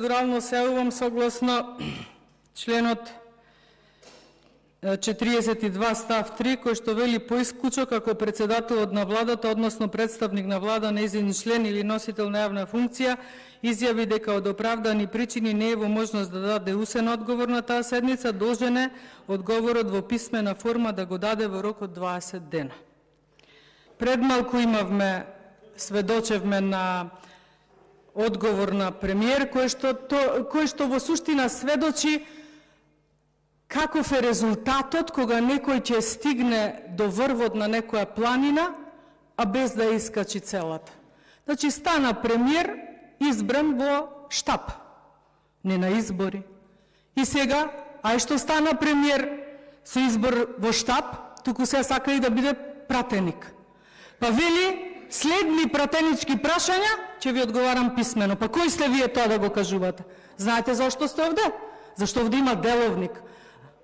процедурално се јавувам согласно членот 42 став 3, кој што вели поисклучок како председателот на владата, односно представник на влада, нејзин член или носител на јавна функција, изјави дека од оправдани причини не е во можност да даде усен одговор на таа седница, должен е одговорот во писмена форма да го даде во рок од 20 дена. Пред малку сведочевме на одговор на премиер, кој што во суштина сведочи каков е резултатот кога некој ќе стигне до врвот на некоја планина, а без да искачи целата. Значи, стана премиер избран во штаб, не на избори. И сега, ај што стана премиер со избор во штаб, туку се сака и да биде пратеник. Па вели, следни пратенички прашања, ќе ви одговарам писмено. Па кој сте вие тоа да го кажувате? Знаете зашто сте овде? Зашто овде има деловник.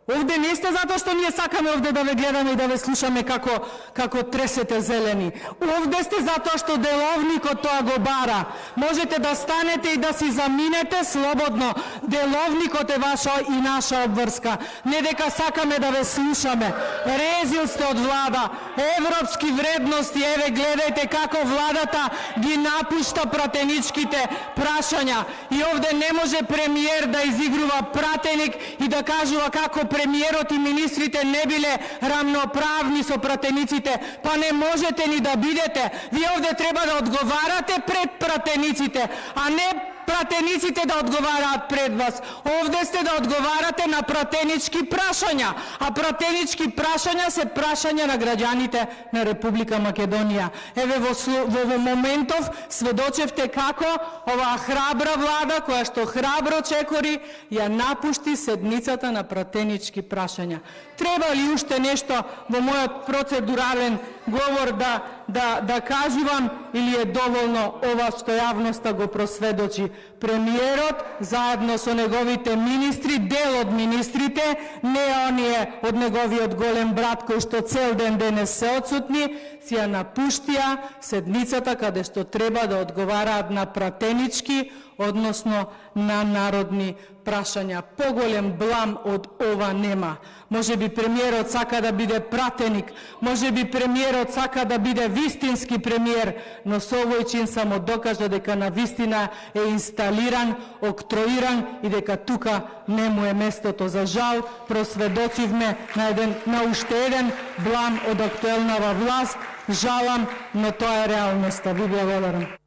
Овде не сте затоа што ние сакаме овде да ве гледаме и да ве слушаме како тресете зелени. Овде сте затоа што деловникот тоа го бара. Можете да станете и да си заминете слободно. Деловникот е ваша и наша обврска. Не дека сакаме да ве слушаме. Резил сте од влада. Европски вредности, еве гледајте како владата ги напушта пратеничките прашања. И овде не може премиер да изигрува пратеник и да кажува како премиерот и министрите не биле рамноправни со пратениците, па не можете ни да бидете. Вие овде треба да одговарате пред пратениците, а не пратениците да одговараат пред вас. Овде сте да одговарате на пратенички прашања, а пратенички прашања се прашања на граѓаните на Република Македонија. Еве во моментов сведочевте како оваа храбра влада, која што храбро чекори, ја напушти седницата на пратенички прашања. Треба ли уште нешто во мојот процедурален говор да кажувам, или е доволно ова што јавноста го просведочи? Премиерот, заедно со неговите министри, дел од министрите, не оние од неговиот голем брат кој што цел ден денес се отсутни, си ја напуштија седницата каде што треба да одговараат на пратенички, односно на народни прашања. Поголем блам од ова нема. Може би премиерот сака да биде пратеник, може би премиерот сака да биде вистински премиер, но со овој чин само докажа дека на вистина е инсталиран, октроиран и дека тука не му е местото. За жал, просведочивме на уште еден блам од актуелнава власт. Жалам, но тоа е реалноста. Ви благодарам.